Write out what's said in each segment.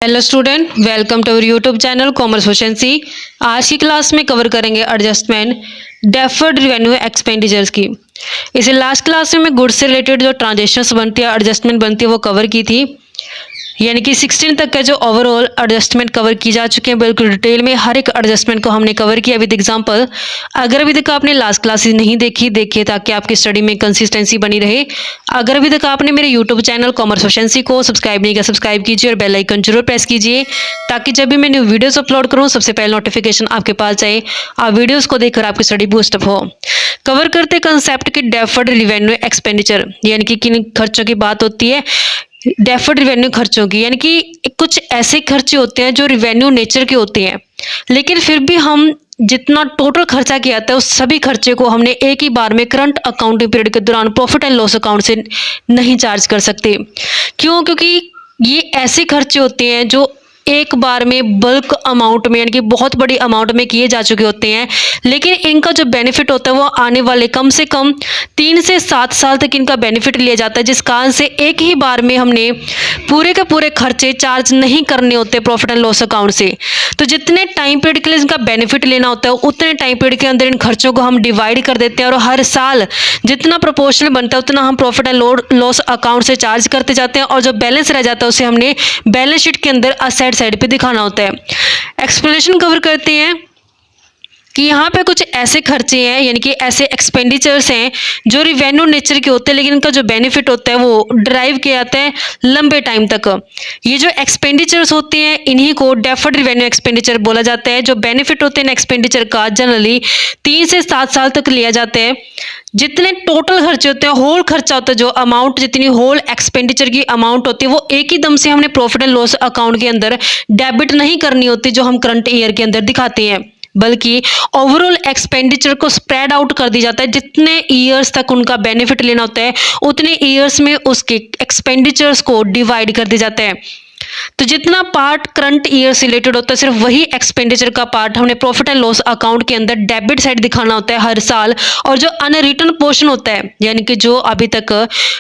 Hello student, welcome to our YouTube channel commerce efficiency. आज की class में cover करेंगे एडजस्टमेंट डेफर्ड रेवेन्यू एक्सपेंडिचर्स की। इसे लास्ट क्लास में मैं गुड्स से रिलेटेड जो ट्रांजेक्शन्स बनती है, एडजस्टमेंट बनती है, वो कवर की थी। यानी कि 16 तक का जो ओवरऑल एडजस्टमेंट कवर की जा चुके हैं, बिल्कुल डिटेल में हर एक एडजस्टमेंट को हमने कवर किया विद एग्जांपल। अगर अभी तक आपने लास्ट क्लासेस नहीं देखी, देखिए ताकि आपकी स्टडी में कंसिस्टेंसी बनी रहे। अगर अभी तक आपने मेरे यूट्यूब चैनल कॉमर्स एफिशिएंसी को सब्सक्राइब नहीं किया, सब्सक्राइब कीजिए और बेल आइकन जरूर प्रेस कीजिए ताकि जब भी मैं न्यू वीडियोस अपलोड करूँ सबसे पहले नोटिफिकेशन आपके पास जाए, आप वीडियोस को देखकर आपकी स्टडी बूस्टअप हो। कवर करते कंसेप्ट की डेफर्ड रेवेन्यू एक्सपेंडिचर, यानी कि किन खर्चों की बात होती है, डेफर्ड रिवेन्यू खर्चों की। यानी कि कुछ ऐसे खर्चे होते हैं जो रिवेन्यू नेचर के होते हैं, लेकिन फिर भी हम जितना टोटल खर्चा किया था उस सभी खर्चे को हमने एक ही बार में करंट अकाउंटिंग पीरियड के दौरान प्रॉफिट एंड लॉस अकाउंट से नहीं चार्ज कर सकते। क्यों? क्योंकि ये ऐसे खर्चे होते हैं जो एक बार में बल्क अमाउंट में, यानी कि बहुत बड़ी अमाउंट में किए जा चुके होते हैं, लेकिन इनका जो बेनिफिट होता है वो आने वाले कम से कम 3 से 7 साल तक इनका बेनिफिट लिया जाता है, जिस कारण से एक ही बार में हमने पूरे के पूरे खर्चे चार्ज नहीं करने होते प्रॉफिट एंड लॉस अकाउंट से। तो जितने टाइम पीरियड के लिए इनका बेनिफिट लेना होता है उतने टाइम पीरियड के अंदर इन खर्चों को हम डिवाइड कर देते हैं और हर साल जितना प्रोपोर्शनल बनता है उतना हम प्रॉफिट एंड लॉस अकाउंट से चार्ज करते जाते हैं, और जो बैलेंस रह जाता है उसे हमने बैलेंस शीट के अंदर असेट साइड पे दिखाना होता है। एक्सप्लेनेशन कवर करते हैं कि यहाँ पे कुछ ऐसे खर्चे हैं, यानी कि ऐसे एक्सपेंडिचर्स हैं जो रिवेन्यू नेचर के होते हैं, लेकिन इनका जो बेनिफिट होता है वो ड्राइव किया जाता है लंबे टाइम तक। ये जो एक्सपेंडिचर्स होते हैं इन्हीं को डेफर्ड रिवेन्यू एक्सपेंडिचर बोला जाता है। जो बेनिफिट होते हैं एक्सपेंडिचर का जनरली 3 से 7 साल तक लिया जाता है। जितने टोटल खर्चे होते हैं, होल खर्चा होता है, जो अमाउंट, जितनी होल एक्सपेंडिचर की अमाउंट होती है वो एक ही दम से हमने प्रॉफिट एंड लॉस अकाउंट के अंदर डेबिट नहीं करनी होती जो हम करंट ईयर के अंदर दिखाते हैं, बल्कि ओवरऑल एक्सपेंडिचर को स्प्रेड आउट कर दी जाता है। जितने ईयर्स तक उनका बेनिफिट लेना होता है उतने ईयर्स में उसके एक्सपेंडिचर्स को डिवाइड कर दिया जाता है। तो जितना पार्ट करंट ईयर से रिलेटेड होता है सिर्फ वही एक्सपेंडिचर का पार्ट हमने प्रॉफिट एंड लॉस अकाउंट के अंदर डेबिट साइड दिखाना होता है हर साल, और जो अनरिटर्न पोर्शन होता है, यानी कि जो अभी तक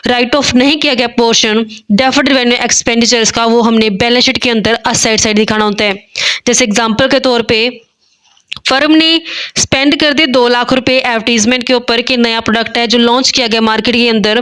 राइट ऑफ नहीं किया गया पोर्शन डेफर्ड रेवेन्यू एक्सपेंडिचर्स का, वो हमने बैलेंस शीट के अंदर असेट साइड दिखाना होता है। जैसे एग्जाम्पल के तौर पर फर्म ने स्पेंड कर दिए 2 लाख रुपए एडवर्टीजमेंट के ऊपर कि नया प्रोडक्ट है जो लॉन्च किया गया मार्केट के अंदर,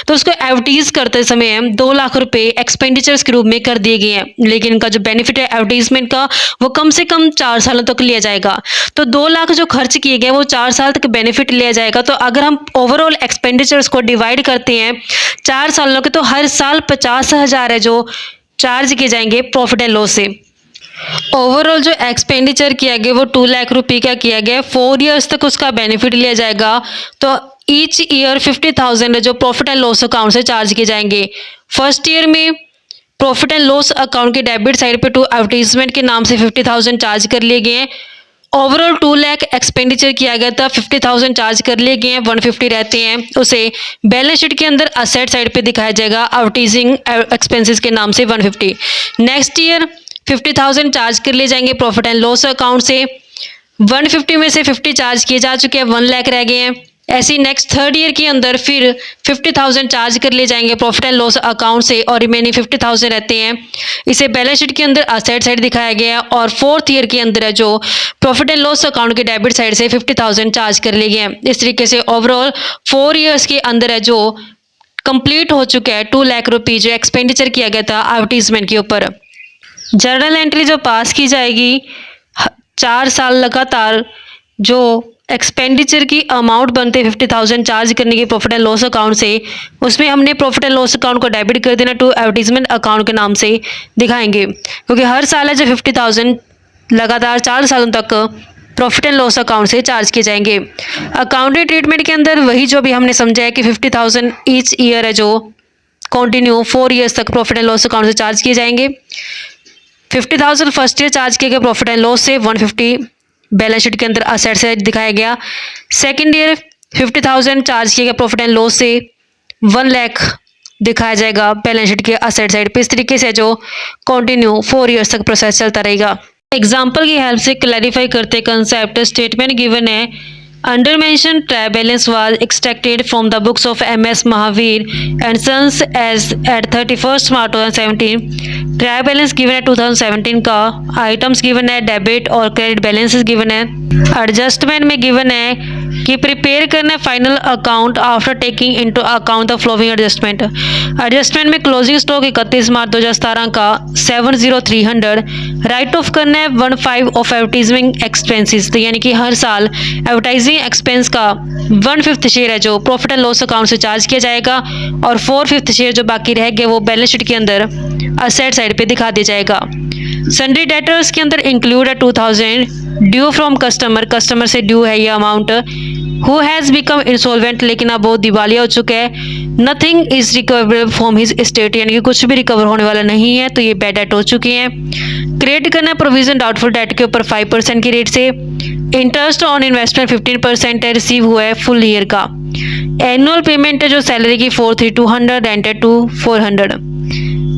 तो उसको एडवर्टीज करते समय 2 लाख रुपए एक्सपेंडिचर्स के रूप में कर दिए गए हैं, लेकिन इनका जो बेनिफिट है एडवर्टीजमेंट का वो कम से कम 4 सालों तक लिया जाएगा। तो 2 लाख जो खर्च किए गए वो 4 साल तक बेनिफिट लिया जाएगा। तो अगर हम ओवरऑल एक्सपेंडिचर्स को डिवाइड करते हैं 4 सालों के, तो हर साल 50,000 है जो चार्ज किए जाएंगे प्रॉफिट एंड लॉस से। ओवरऑल जो एक्सपेंडिचर किया गया वो 2 लाख रुपए का किया गया, 4 ईयर्स तक उसका बेनिफिट लिया जाएगा। तो ईच ईयर 50,000 है जो प्रॉफिट एंड लॉस अकाउंट से चार्ज किए जाएंगे। फर्स्ट ईयर में प्रॉफिट एंड लॉस अकाउंट के डेबिट साइड पे टू एडवर्टीजमेंट के नाम से 50,000 चार्ज कर लिए गए हैं। ओवरऑल 2 लाख एक्सपेंडिचर किया गया था, 50,000 चार्ज कर लिए गए हैं, 150 रहते हैं, उसे बैलेंस शीट के अंदर असेट साइड पे दिखाया जाएगा एडवर्टीजिंग एक्सपेंसेस के नाम से 150। नेक्स्ट ईयर 50,000 चार्ज कर लिए जाएंगे प्रॉफिट एंड लॉस अकाउंट से, 150 में से 50 चार्ज किए जा चुके हैं, 1 लाख रह गए हैं। ऐसे नेक्स्ट थर्ड ईयर के अंदर फिर 50,000 चार्ज कर लिए जाएंगे प्रॉफिट एंड लॉस अकाउंट से और रिमेनिंग 50,000 रहते हैं, इसे बैलेंस शीट के अंदर असेट साइड दिखाया गया है। और फोर्थ ईयर के अंदर है जो प्रॉफिट एंड लॉस अकाउंट के डेबिट साइड से 50,000 चार्ज कर लिए गए हैं। इस तरीके से ओवरऑल 4 ईयर्स के अंदर है जो कंप्लीट हो चुका है 2 लाख रुपये जो एक्सपेंडिचर किया गया था एडवर्टीजमेंट के ऊपर। जर्नल एंट्री जो पास की जाएगी 4 साल लगातार, जो एक्सपेंडिचर की अमाउंट बनते 50,000 चार्ज करने की प्रॉफिट एंड लॉस अकाउंट से, उसमें हमने प्रॉफिट एंड लॉस अकाउंट को डेबिट कर देना टू एडवर्टीजमेंट अकाउंट के नाम से दिखाएंगे, क्योंकि हर साल है जो 50,000 लगातार 4 सालों तक प्रॉफिट एंड लॉस अकाउंट से चार्ज किए जाएंगे। अकाउंटिंग ट्रीटमेंट के अंदर वही जो भी हमने समझा है कि 50,000 ईच ईयर है जो कंटिन्यू 4 ईयर्स तक प्रॉफिट एंड लॉस अकाउंट से चार्ज किए जाएंगे। 50,000 फर्स्ट ईयर चार्ज किए गए प्रॉफिट एंड लॉस से, 150 बैलेंस शीट के अंदर असेट से दिखाया गया। सेकंड ईयर 50,000 चार्ज किए गए प्रॉफिट एंड लॉस से, 1 लाख दिखाया जाएगा बैलेंस शीट के असेट साइड पे। इस तरीके से जो कंटिन्यू 4 ईयर्स तक प्रोसेस चलता रहेगा। एग्जाम्पल की हेल्प से क्लैरिफाई करते कंसेप्ट। स्टेटमेंट गिवन है Under mentioned trial balance was extracted from the books of M.S. Mahavir and Sons as at 31st March 2017. Trial balance given है 2017 का, आइटम्स गिवन है डेबिट और क्रेडिट बैलेंसेस गिवन है, adjustment में given है कि prepare करना है final account after taking into account the flowing adjustment. Adjustment में क्लोजिंग स्टॉक 31 मार्च 2017 का 70300, राइट ऑफ करना है 15 ऑफ एडवर्टाइजिंग एक्सपेंसेस, तो यानी कि हर साल एडवर्टाइजिंग एक्सपेंस का 1/5 शेयर है जो प्रॉफिट एंड लॉस अकाउंट से चार्ज किया जाएगा और 4/5 शेयर जो बाकी रह गए वो बैलेंस शीट के अंदर असेट साइड पे दिखा दिया जाएगा। सन्ड्री डेटर्स के अंदर इंक्लूड है 2000 ड्यू फ्रॉम कस्टमर, कस्टमर से ड्यू है ये amount, who has become insolvent लेकिन अब वो दिवालिया हो चुका है, nothing is recoverable from his estate यानी कि कुछ भी रिकवर होने वाला नहीं है तो ये बैड डेट हो चुके हैं। क्रिएट करना है प्रोविजन डाउटफुल डेट के ऊपर 5% की रेट से, इंटरेस्ट ऑन इन्वेस्टमेंट 15% है, रिसीव हुआ है फुल ईयर का, एनुअल पेमेंट है जो सैलरी की 43200 रेंटेड टू 400।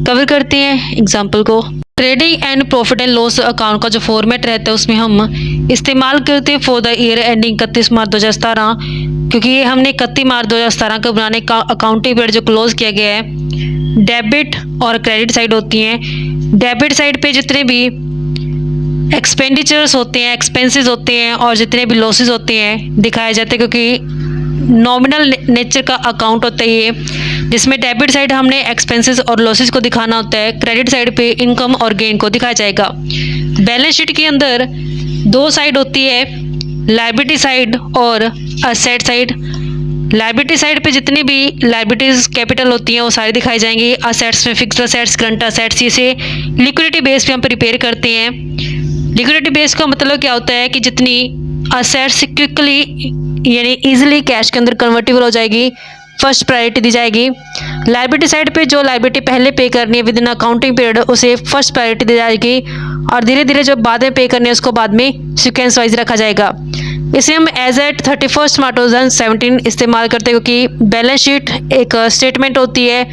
कवर करते हैं एग्जाम्पल को। Trading and profit and loss account का जो फॉर्मेट रहता है उसमें हम इस्तेमाल करते हैं फॉर द ईयर एंडिंग 31 मार्च 2017, क्योंकि ये हमने 31 मार्च 2017 को बनाने का अकाउंटिंग पीरियड जो क्लोज किया गया है। डेबिट और क्रेडिट साइड होती हैं। डेबिट साइड पे जितने भी एक्सपेंडिचर्स होते हैं, एक्सपेंसेस होते हैं और जितने भी लॉसेस होते हैं दिखाए जाते हैं, क्योंकि नॉमिनल नेचर का अकाउंट होता है ये, जिसमें डेबिट साइड हमने एक्सपेंसेस और लॉसेस को दिखाना होता है, क्रेडिट साइड पे इनकम और गेन को दिखाया जाएगा। बैलेंस शीट के अंदर दो साइड होती है, लायबिलिटी साइड और असेट साइड। लायबिलिटी साइड पे जितनी भी लायबिलिटीज कैपिटल होती हैं वो सारी दिखाई जाएंगी। असेट्स में फिक्स्ड असेट्स, करंट असेट्स, इसे लिक्विडिटी बेस पे हम प्रिपेयर करते हैं। लिक्विडिटी बेस का मतलब क्या होता है कि जितनी असेट्स क्विकली यानी इजीली कैश के अंदर कन्वर्टेबल हो जाएगी, फर्स्ट प्रायोरिटी दी जाएगी। लायबिलिटी साइड पे जो लायबिलिटी पहले पे करनी है विद इन अकाउंटिंग पीरियड उसे फर्स्ट प्रायोरिटी दी जाएगी और धीरे धीरे जो बाद में पे करनी है उसको बाद में सीक्वेंस वाइज रखा जाएगा। इसे हम एज एट 31 मार्च 2017 इस्तेमाल करते हैं, क्योंकि बैलेंस शीट एक स्टेटमेंट होती है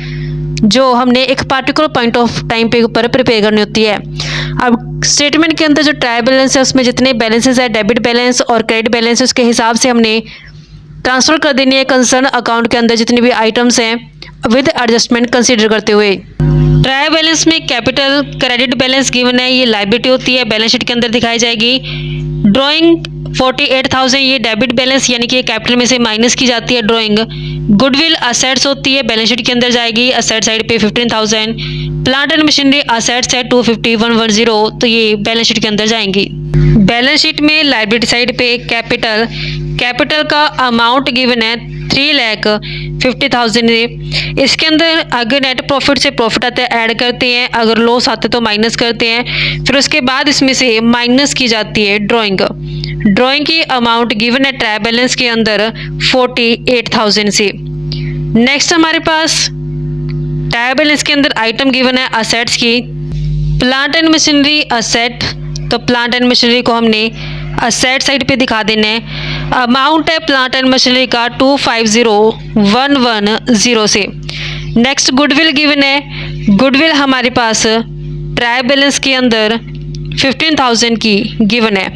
जो हमने एक पार्टिकुलर पॉइंट ऑफ टाइम पे ऊपर प्रिपेयर करनी होती है। अब स्टेटमेंट के अंदर जो ट्रायल बैलेंस है उसमें जितने बैलेंसेस है, डेबिट बैलेंस और क्रेडिट बैलेंस, उसके हिसाब से हमने ट्रांसफ़र कर देनी है कंसर्न अकाउंट के अंदर जितनी भी आइटम्स हैं विद एडजस्टमेंट कंसीडर करते हुए। ट्रायल बैलेंस में कैपिटल क्रेडिट बैलेंस गिवन है, ये लायबिलिटी होती है, बैलेंस शीट के अंदर दिखाई जाएगी। ड्राइंग 48,000 ये डेबिट बैलेंस यानी कि कैपिटल में से माइनस की जाती है ड्राइंग। गुडविल असेट्स होती है, बैलेंस शीट के अंदर जाएगी, असेट साइड पे 15,000। प्लांट एंड मशीनरी असेट्स है 250,110 तो ये बैलेंस शीट के अंदर जाएंगी। बैलेंस शीट में लायबिलिटी साइड पे कैपिटल, कैपिटल का अमाउंट गिवन है 3,50,000 है। इसके अंदर अगर नेट प्रॉफिट से प्रॉफिट आता है ऐड करते हैं, अगर लॉस आते तो माइनस करते हैं, फिर उसके बाद इसमें से माइनस की जाती है ड्राइंग। ड्राइंग की अमाउंट गिवन है ट्रायल बैलेंस के अंदर 48,000 से। नेक्स्ट हमारे पास ट्रायल बैलेंस के अंदर आइटम गिवन है असेट्स की, प्लांट एंड मशीनरी असेट, तो प्लांट एंड मशीनरी को हमने असेट साइड पे दिखा देना है। अमाउंट है प्लांट एंड मशीनरी का 250,110 से। नेक्स्ट गुडविल गिवन है, गुडविल हमारे पास ट्रायल बैलेंस के अंदर 15,000 की गिवन है।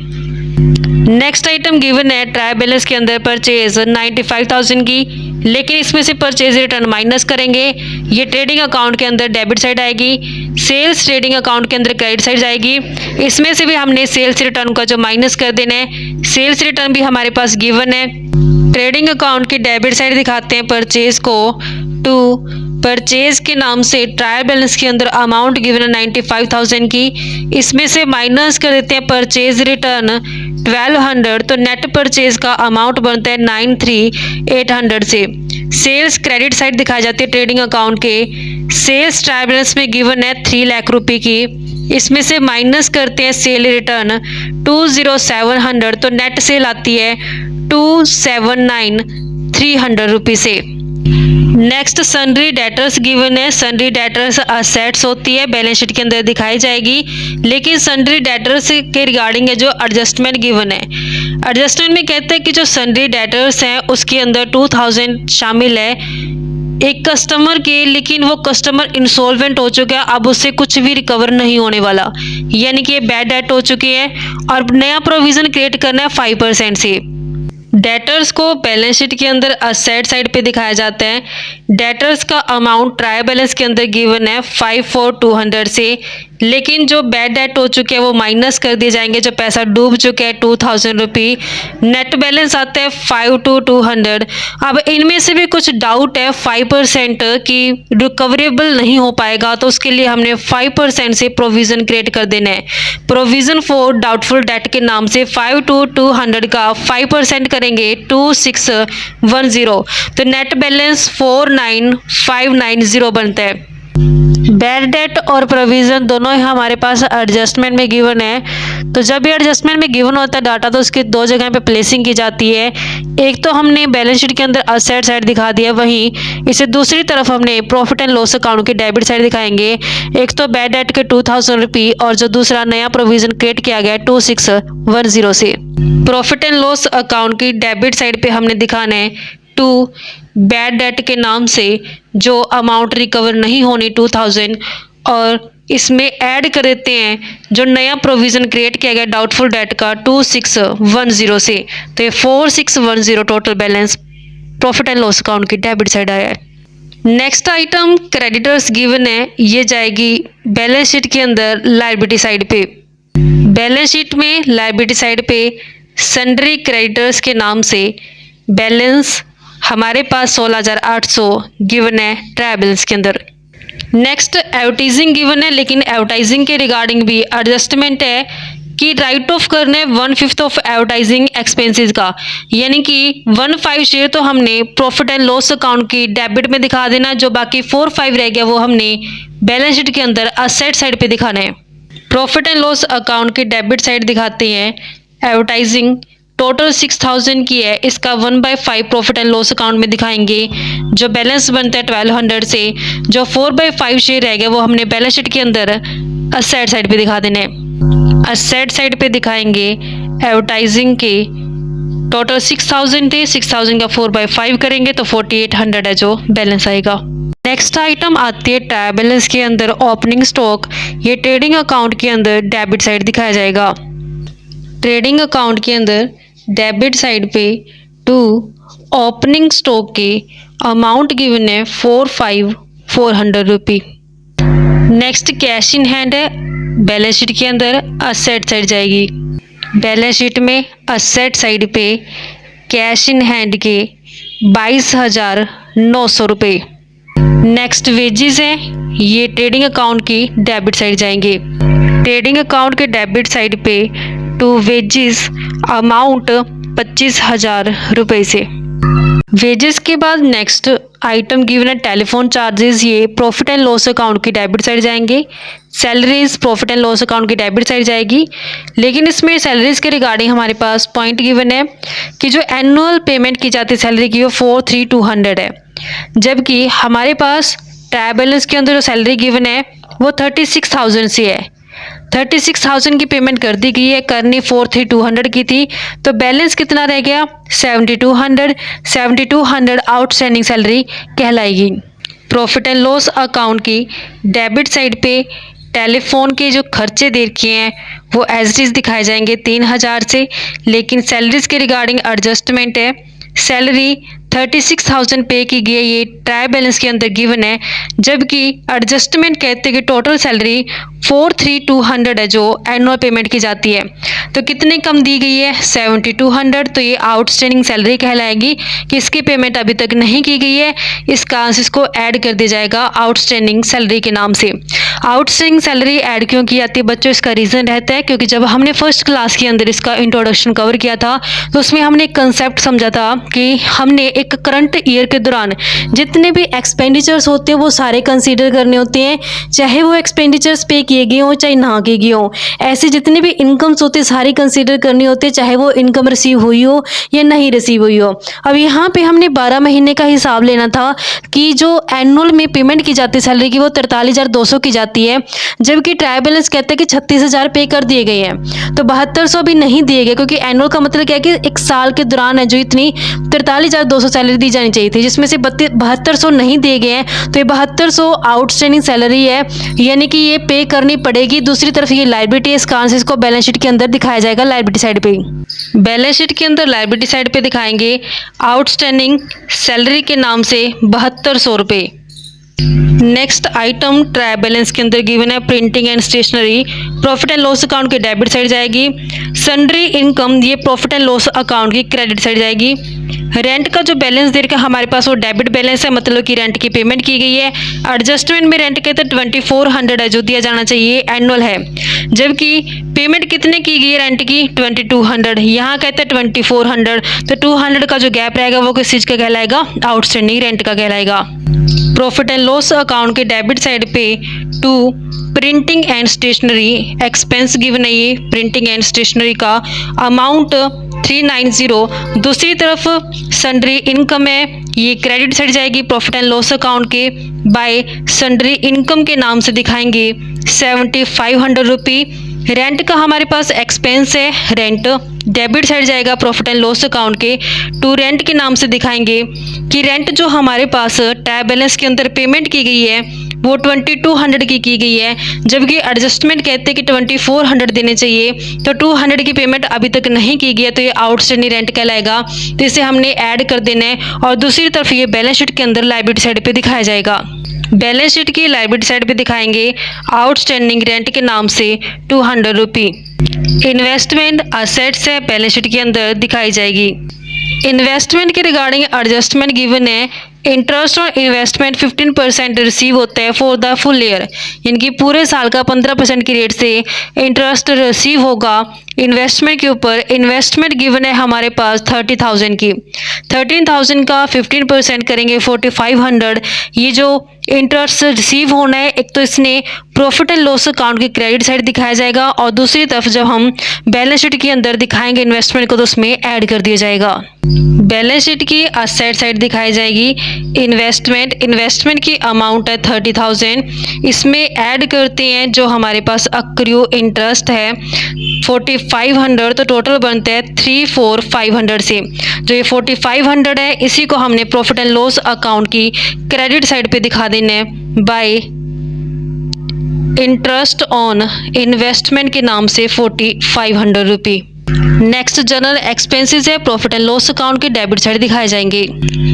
नेक्स्ट आइटम गिवन है ट्रायल बैलेंस के अंदर परचेज 95,000 की, लेकिन इसमें से परचेज रिटर्न माइनस करेंगे, ये ट्रेडिंग अकाउंट के अंदर डेबिट साइड आएगी, सेल्स ट्रेडिंग अकाउंट के अंदर क्रेडिट साइड जाएगी। इसमें से भी हमने सेल्स रिटर्न का जो माइनस कर देना है, सेल्स रिटर्न भी हमारे पास गिवन है। ट्रेडिंग अकाउंट की डेबिट साइड दिखाते हैं परचेज को, टू परचेज के नाम से ट्रायल बैलेंस के अंदर अमाउंट गिवन है 95,000 की, इसमें से माइनस कर देते हैं परचेज रिटर्न 1200, तो नेट परचेज का अमाउंट बनता है 93,800 से। सेल्स क्रेडिट साइड दिखाई जाती है ट्रेडिंग अकाउंट के, सेल्स ट्रायल बैलेंस में गिवन है 3 लाख रुपए की, इसमें से माइनस करते हैं सेल रिटर्न 20700, तो नेट सेल आती है 279,300 रुपये से। नेक्स्ट सन्ड्री डेटर्स गिवन है, सन्ड्री डेटर्स असेट्स होती है, बैलेंस शीट के अंदर दिखाई जाएगी, लेकिन सन्ड्री डेटर्स के रिगार्डिंग है जो एडजस्टमेंट गिवन है। एडजस्टमेंट में कहते हैं कि जो सन्ड्री डेटर्स हैं उसके अंदर 2000 शामिल है एक कस्टमर के, लेकिन वो कस्टमर इंसॉल्वेंट हो चुका है, अब उससे कुछ भी रिकवर नहीं होने वाला, यानी कि बैड डेट हो चुकी है और नया प्रोविज़न क्रिएट करना है 5% से। डेटर्स को बैलेंस शीट के अंदर असेट साइड पे दिखाया जाता है। डेटर्स का अमाउंट ट्रायल बैलेंस के अंदर गिवन है 54200 से, लेकिन जो बैड डेट हो चुके हैं वो माइनस कर दिए जाएंगे, जो पैसा डूब चुके हैं 2000 रुपी। नेट बैलेंस आता है 5200। अब इनमें से भी कुछ डाउट है 5% कि रिकवरेबल नहीं हो पाएगा, तो उसके लिए हमने 5% से प्रोविज़न क्रिएट कर देना है। प्रोविज़न फॉर डाउटफुल डेट के नाम से 5200 का 5% करेंगे 2610, तो नेट बैलेंस 49590 बनता है। बैड डेट और प्रोविज़न दोनों ही हमारे पास एडजस्टमेंट में गिवन है। तो जब भी एडजस्टमेंट में गिवन होता है डाटा, तो उसकी दो जगह पे प्लेसिंग की जाती है। एक तो हमने बैलेंस शीट के अंदर असेट साइड दिखा दिया, वहीं इसे दूसरी तरफ हमने प्रॉफिट एंड लॉस अकाउंट की डेबिट साइड दिखाएंगे। एक तो बैड डेट के 2000 रुपी और जो दूसरा नया प्रोविज़न क्रिएट किया गया 2610 से। प्रॉफिट एंड लॉस अकाउंट की डेबिट साइड पे हमने दिखाना है टू बैड डेट के नाम से जो अमाउंट रिकवर नहीं होनी 2000, और इसमें ऐड कर देते हैं जो नया प्रोविज़न क्रिएट किया गया डाउटफुल डेट का 2610 से। तो ये 4610 total balance profit and loss account की डेबिट साइड आया है। नेक्स्ट आइटम क्रेडिटर्स गिवन है, ये जाएगी बैलेंस शीट के अंदर लायबिलिटी साइड पे। बैलेंस शीट में लायबिलिटी साइड पे सन्ड्री क्रेडिटर्स के नाम से बैलेंस हमारे पास 16800 गिवन है ट्रायल बैलेंस के अंदर। नेक्स्ट एडवर्टाइजिंग गिवन है, लेकिन एडवर्टाइजिंग के रिगार्डिंग भी एडजस्टमेंट है कि राइट ऑफ करने 1/5 ऑफ एडवर्टाइजिंग एक्सपेंसेस का, यानी कि 1/5 शेयर तो हमने प्रॉफिट एंड लॉस अकाउंट की डेबिट में दिखा देना, जो बाकी 4/5 रह गया वो हमने बैलेंस शीट के अंदर असेट साइड पे दिखाना है। प्रॉफिट एंड लॉस अकाउंट की डेबिट साइड दिखाते हैं एडवर्टाइजिंग टोटल 6000 की है, इसका 1/5 प्रॉफिट एंड लॉस अकाउंट में दिखाएंगे, जो बैलेंस बनता है 1200 से। जो 4/5 शेयर रह गया वो हमने बैलेंस शीट के अंदर असेट साइड पे दिखा देने। असेट साइड पे दिखाएंगे एडवर्टाइजिंग के टोटल 6000 थे, 6000 का 4/5 करेंगे तो 4800 है जो बैलेंस आएगा। नेक्स्ट आइटम आती है ट्रायल बैलेंस के अंदर ओपनिंग स्टॉक। ये ट्रेडिंग अकाउंट के अंदर डेबिट साइड दिखाया जाएगा। ट्रेडिंग अकाउंट के अंदर डेबिट साइड पे टू ओपनिंग स्टॉक के अमाउंट गिवन है 45,400 रुपी। नेक्स्ट कैश इन हैंड है, बैलेंस शीट के अंदर असेट साइड जाएगी। बैलेंस शीट में असेट साइड पे कैश इन हैंड के 22,900 रुपये। नेक्स्ट वेजेस है, ये ट्रेडिंग अकाउंट की डेबिट साइड जाएंगे। ट्रेडिंग अकाउंट के डेबिट साइड पे टू वेजेस अमाउंट 25,000 रुपये से। वेजेस के बाद नेक्स्ट आइटम गिवन है टेलीफोन चार्जेस, ये प्रॉफिट एंड लॉस अकाउंट की डेबिट साइड जाएंगे। Salaries profit and loss account की डेबिट साइड जाएगी, लेकिन इसमें सैलरीज के रिगार्डिंग हमारे पास पॉइंट गिवन है कि जो एनुअल पेमेंट की जाती है सैलरी की वो 43,200 है, जबकि हमारे पास ट्रायल बैलेंस के अंदर जो सैलरी गिवन है वो 36,000 से है। 36,000 की पेमेंट कर दी गई है, करनी 43,200 की थी, तो बैलेंस कितना रह गया 7200। 7200 आउटस्टैंडिंग सैलरी कहलाएगी। प्रॉफिट एंड लॉस अकाउंट की डेबिट साइड पे टेलीफोन के जो खर्चे दे रखे हैं वो एज इट इज दिखाए जाएंगे 3,000 से, लेकिन सैलरीज के रिगार्डिंग एडजस्टमेंट है। सैलरी 36,000 पे की गई है, ये ट्रायल बैलेंस के अंदर गिवन है, जबकि एडजस्टमेंट कहते हैं कि टोटल सैलरी 43,200 है जो एनुअल पेमेंट की जाती है। तो कितने कम दी गई है 7200, तो ये आउटस्टैंडिंग सैलरी कहलाएगी कि इसकी पेमेंट अभी तक नहीं की गई है, इसका इसको ऐड कर दिया जाएगा आउटस्टैंडिंग सैलरी के नाम से। आउटस्टैंडिंग सैलरी ऐड क्यों की जाती है बच्चों, इसका रीज़न रहता है क्योंकि जब हमने फर्स्ट क्लास के अंदर इसका इंट्रोडक्शन कवर किया था तो उसमें हमने एक कंसेप्ट समझा था कि हमने एक करंट ईयर के दौरान जितने भी एक्सपेंडिचर्स होते हैं वो सारे कंसीडर करने होते हैं, चाहे वो एक्सपेंडिचर्स पे किए गए हों चाहे ना किए गए हों। ऐसे जितने भी इनकम्स होते हैं सारी कंसीडर करनी होती है, चाहे वो इनकम रिसीव हुई हो या नहीं रिसीव हुई हो। अब यहाँ पे हमने 12 महीने का हिसाब लेना था कि जो एनुअल में पेमेंट की जाती है सैलरी की वो 43,200 की जाती है, जबकि ट्रायल बैलेंस कहते हैं कि 36,000 पे कर दिए गए हैं, तो 7200 भी नहीं दिए गए, क्योंकि एनुअल का मतलब क्या है कि एक साल के दौरान है जो इतनी 43,200 सैलरी दी जानी चाहिए थी, जिसमें से 7200 नहीं दिए गए हैं, तो ये 7200 आउटस्टैंडिंग सैलरी है, यानी कि ये पे करनी पड़ेगी। दूसरी तरफ ये लायबिलिटी है, इस कारण से इसको बैलेंस शीट के अंदर दिखाया जाएगा लायबिलिटी साइड पे। बैलेंस शीट के अंदर लायबिलिटी साइड पे दिखाएंगे आउटस्टैंडिंग सैलरी के नाम से 7200 रुपये। नेक्स्ट आइटम ट्रायल बैलेंस के अंदर गिवन है printing and stationery, profit and loss account की डेबिट साइड जाएगी। सन्ड्री इनकम ये प्रॉफिट एंड लॉस अकाउंट की क्रेडिट साइड जाएगी। रेंट का जो बैलेंस दे रखा है हमारे पास वो डेबिट बैलेंस है, मतलब कि रेंट की पेमेंट की गई है। एडजस्टमेंट में रेंट कहते हैं 2400 है जो दिया जाना चाहिए, एनुअल है, जबकि पेमेंट कितने की गई है रेंट की 2200, यहाँ कहते हैं 2400, तो 200 का जो गैप रहेगा वो किस चीज़ का कहलाएगा, आउटस्टैंडिंग रेंट का कहलाएगा। प्रॉफिट एंड लॉस अकाउंट के डेबिट साइड पे to printing and stationery expense given है, ये प्रिंटिंग एंड स्टेशनरी का अमाउंट 390। दूसरी तरफ सन्ड्री इनकम है, ये क्रेडिट साइड जाएगी प्रॉफिट एंड लॉस अकाउंट के, बाय सन्ड्री इनकम के नाम से दिखाएंगे 7500 रुपये। रेंट का हमारे पास एक्सपेंस है, रेंट डेबिट साइड जाएगा प्रॉफिट एंड लॉस अकाउंट के, टू रेंट के नाम से दिखाएंगे कि रेंट जो हमारे पास ट्रायल बैलेंस के अंदर पेमेंट की गई है वो 2200 की गई है, जबकि एडजस्टमेंट कहते हैं कि 2400 देने चाहिए, तो 200 की पेमेंट अभी तक नहीं की गई है, तो ये आउटस्टैंडिंग रेंट कहलाएगा, तो इसे हमने ऐड कर देना है। और दूसरी तरफ ये बैलेंस शीट के अंदर लायबिलिटी साइड पे दिखाया जाएगा। बैलेंस शीट की लायबिलिटी साइड पे दिखाएंगे आउटस्टैंडिंग रेंट के नाम से 200 रुपये। इन्वेस्टमेंट असेट्स है, बैलेंस शीट के अंदर दिखाई जाएगी। इन्वेस्टमेंट के रिगार्डिंग एडजस्टमेंट गिवन है, इंटरेस्ट और इन्वेस्टमेंट 15% रिसीव होता है फॉर द फुल ईयर, यानी कि पूरे साल का 15% की रेट से इंटरेस्ट रिसीव होगा इन्वेस्टमेंट के ऊपर। इन्वेस्टमेंट गिवन है हमारे पास 30,000 की, 13,000 का 15% करेंगे 4500। ये जो इंटरेस्ट रिसीव होना है, एक तो इसने प्रॉफिट एंड लॉस अकाउंट की क्रेडिट साइड दिखाया जाएगा, और दूसरी तरफ जब हम बैलेंस शीट के अंदर दिखाएंगे इन्वेस्टमेंट को तो उसमें ऐड कर दिया जाएगा। बैलेंस शीट की असेट साइड दिखाई जाएगी इन्वेस्टमेंट की अमाउंट है 30,000, इसमें ऐड करते हैं जो हमारे पास अक्रू इंटरेस्ट है 4500, तो टोटल बनते हैं 34,500 से। जो ये 4500 है इसी को हमने प्रॉफिट एंड लॉस अकाउंट की क्रेडिट साइड पे दिखा देना है बाय इंटरेस्ट ऑन इन्वेस्टमेंट के नाम से 4500 रुपये। नेक्स्ट जनरल एक्सपेंसेस है, प्रॉफिट एंड लॉस अकाउंट के डेबिट साइड दिखाए जाएंगे।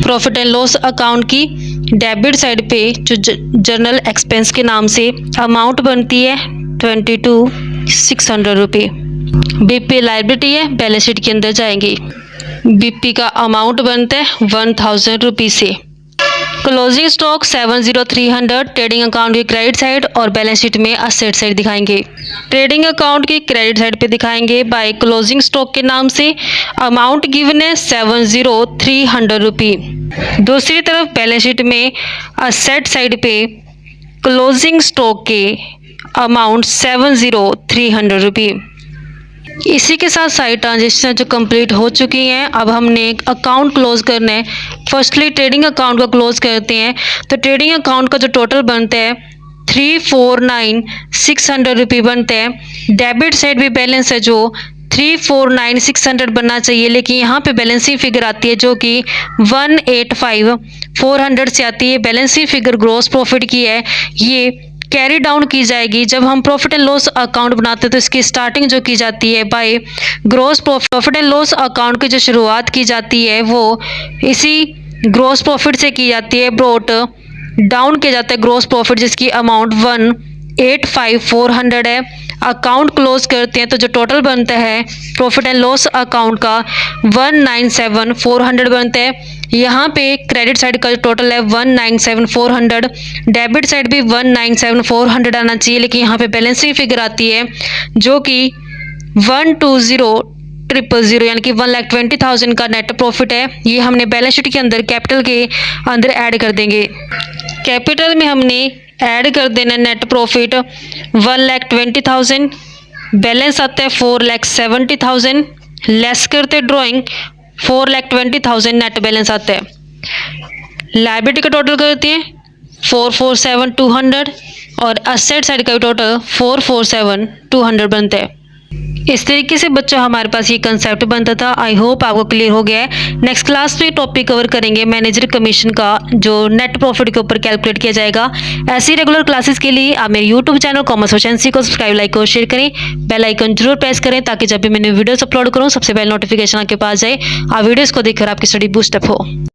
प्रॉफिट एंड लॉस अकाउंट की डेबिट साइड पे जो जनरल एक्सपेंस के नाम से अमाउंट बनती है 22,600 रुपये। बीपी लायबिलिटी है, बैलेंस शीट के अंदर जाएंगी। बीपी का अमाउंट बनता है 1,000 रुपये से। क्लोजिंग स्टॉक 70,300 ट्रेडिंग अकाउंट की क्रेडिट साइड और बैलेंस शीट में असेट साइड दिखाएंगे। ट्रेडिंग अकाउंट की क्रेडिट साइड पे दिखाएंगे बाय क्लोजिंग स्टॉक के नाम से अमाउंट गिवन है 70,300 रुपये। दूसरी तरफ बैलेंस शीट में असेट साइड पे क्लोजिंग स्टॉक के अमाउंट 70,300 रुपये। इसी के साथ सारी ट्रांजेक्शन जो कंप्लीट हो चुकी हैं, अब हमने एक अकाउंट क्लोज करना है। फर्स्टली ट्रेडिंग अकाउंट को क्लोज करते हैं, तो ट्रेडिंग अकाउंट का जो टोटल बनता है 349,600 रुपये बनता है। डेबिट साइड भी बैलेंस है जो 349,600 बनना चाहिए, लेकिन यहाँ पे बैलेंसिंग फिगर आती है जो कि 185,400 से आती है। बैलेंसिंग फिगर ग्रॉस प्रॉफिट की है, ये कैरी डाउन की जाएगी। जब हम प्रॉफिट एंड लॉस अकाउंट बनाते हैं तो इसकी स्टार्टिंग जो की जाती है by gross profit and loss account की जो शुरुआत की जाती है वो इसी ग्रॉस प्रॉफिट से की जाती है। ब्रोट डाउन किया जाता है ग्रॉस प्रॉफिट, जिसकी अमाउंट 185,400 है। अकाउंट क्लोज करते हैं तो जो टोटल बनता है प्रॉफिट एंड लॉस अकाउंट का 197,400 बनता है। यहाँ पे क्रेडिट साइड का जो टोटल है 197,400, डेबिट साइड भी 197,400 आना चाहिए, लेकिन यहाँ पे बैलेंसिंग फिगर आती है जो कि 120,000 यानी कि 1,20,000 का नेट प्रॉफिट है। ये हमने बैलेंस शीट के अंदर कैपिटल के अंदर ऐड कर देंगे। कैपिटल में हमने ऐड कर देना नेट प्रॉफिट 1,20,000, बैलेंस आता है 4,70,000, लेस करते ड्राइंग 4,20,000 नेट बैलेंस आता है। लायबिलिटी का टोटल करते हैं 447,200 और असेट साइड का टोटल 447,200 बनता है। इस तरीके से बच्चों हमारे पास ये कंसेप्ट बनता था। आई होप आपको क्लियर हो गया है। नेक्स्ट क्लास में टॉपिक कवर करेंगे मैनेजर कमीशन का, जो नेट प्रॉफिट के ऊपर कैलकुलेट किया जाएगा। ऐसी रेगुलर क्लासेस के लिए आप मेरे यूट्यूब चैनल कॉमर्स एफिशिएंसी को सब्सक्राइब, लाइक और शेयर करें। बेल आइकन जरूर प्रेस करें ताकि जब भी मैंने वीडियोस अपलोड करूँ सबसे पहले नोटिफिकेशन आपके पास जाए। आप वीडियोस को देखकर आपकी स्टडी बूस्ट अप हो।